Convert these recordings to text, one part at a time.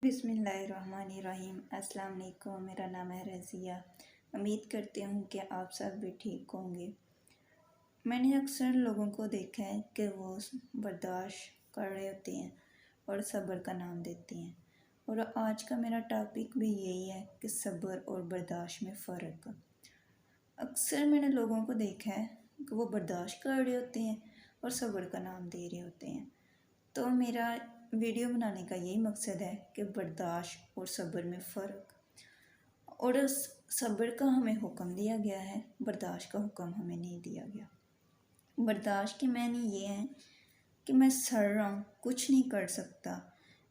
बिस्मिल्लाहिर्रहमानिर्रहीम। अस्सलाम वालेकुम। मेरा नाम है रज़िया। उम्मीद करती हूँ कि आप सब भी ठीक होंगे। मैंने अक्सर लोगों को देखा है कि वो बर्दाश्त कर रहे होते हैं और सब्र का नाम देते हैं, और आज का मेरा टॉपिक भी यही है कि सब्र और बर्दाश्त में फ़र्क। अक्सर मैंने लोगों को देखा है कि वो बर्दाश्त कर रहे होते हैं और सब्र का नाम दे रहे होते हैं। तो मेरा वीडियो बनाने का यही मकसद है कि बर्दाश्त और सब्र में फ़र्क, और उस सब्र का हमें हुक्म दिया गया है, बर्दाश्त का हुक्म हमें नहीं दिया गया। बर्दाश्त की मायने ये है कि मैं सड़ रहा हूँ, कुछ नहीं कर सकता,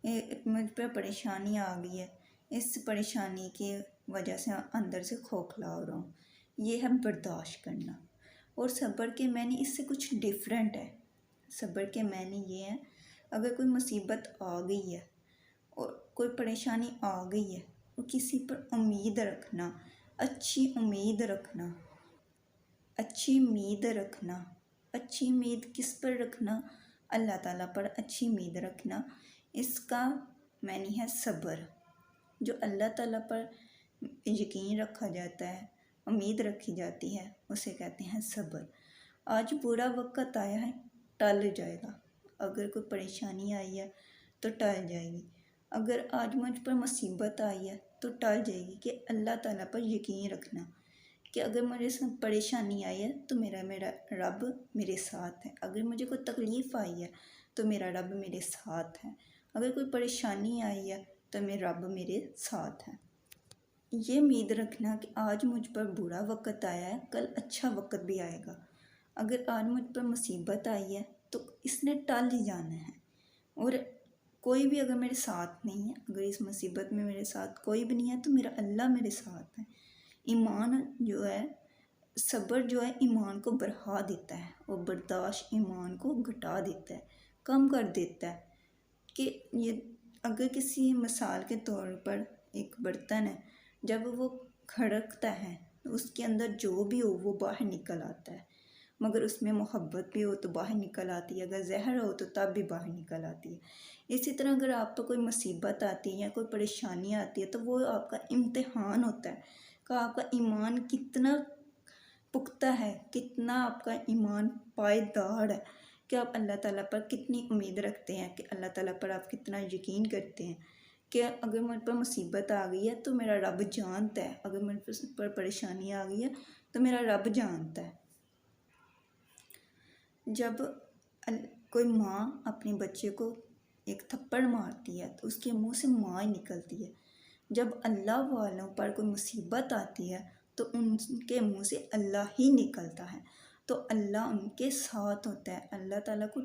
मुझ पर परेशानी आ गई है, इस परेशानी की वजह से अंदर से खोखला हो रहा हूँ, ये है बर्दाश्त करना। और सब्र के मायने इससे कुछ डिफरेंट है। सब्र के मायने ये हैं, अगर कोई मुसीबत आ गई है और कोई परेशानी आ गई है, और किसी पर उम्मीद रखना, अच्छी उम्मीद रखना, अच्छी उम्मीद रखना। अच्छी उम्मीद किस पर रखना? अल्लाह ताला पर अच्छी उम्मीद रखना, इसका मानी है सब्र। जो अल्लाह ताला पर यकीन रखा जाता है, उम्मीद रखी जाती है, उसे कहते हैं सब्र। आज बुरा वक्त आया है, टल जाएगा। अगर कोई परेशानी आई है तो टल जाएगी। अगर आज मुझ पर मुसीबत आई है तो टल जाएगी। कि अल्लाह ताला पर यकीन रखना कि अगर मुझे परेशानी आई है तो मेरा रब मेरे साथ है। अगर मुझे कोई तकलीफ़ आई है तो मेरा रब मेरे साथ है। अगर कोई परेशानी आई है तो मेरा रब मेरे साथ है। ये उम्मीद रखना कि आज मुझ पर बुरा वक्त आया है, कल अच्छा वक्त भी आएगा। अगर आज मुझ पर मुसीबत आई है तो इसने टल ही जाना है। और कोई भी अगर मेरे साथ नहीं है, अगर इस मुसीबत में मेरे साथ कोई भी नहीं है, तो मेरा अल्लाह मेरे साथ है। ईमान जो है, सब्र जो है, ईमान को बढ़ा देता है, और बर्दाश्त ईमान को घटा देता है, कम कर देता है। कि ये अगर किसी मिसाल के तौर पर एक बर्तन है, जब वो खड़कता है तो उसके अंदर जो भी हो वो बाहर निकल आता है, मगर उसमें मोहब्बत भी हो तो बाहर निकल आती है, अगर जहर हो तो तब भी बाहर निकल आती है। इसी तरह अगर आप पर कोई मुसीबत आती है या कोई परेशानी आती है तो वो आपका इम्तिहान होता है कि आपका ईमान कितना पुख्ता है, कितना आपका ईमान पायदार है, कि आप अल्लाह ताला पर कितनी उम्मीद रखते हैं, कि अल्लाह ताला पर आप कितना यकीन करते हैं कि अगर मुझ पर मुसीबत आ गई है तो मेरा रब जानता है, अगर मुझ पर परेशानी आ गई है तो मेरा रब जानता है। जब कोई माँ अपने बच्चे को एक थप्पड़ मारती है तो उसके मुंह से माँ ही निकलती है। जब अल्लाह वालों पर कोई मुसीबत आती है तो उनके मुंह से अल्लाह ही निकलता है। तो अल्लाह उनके साथ होता है। अल्लाह ताला को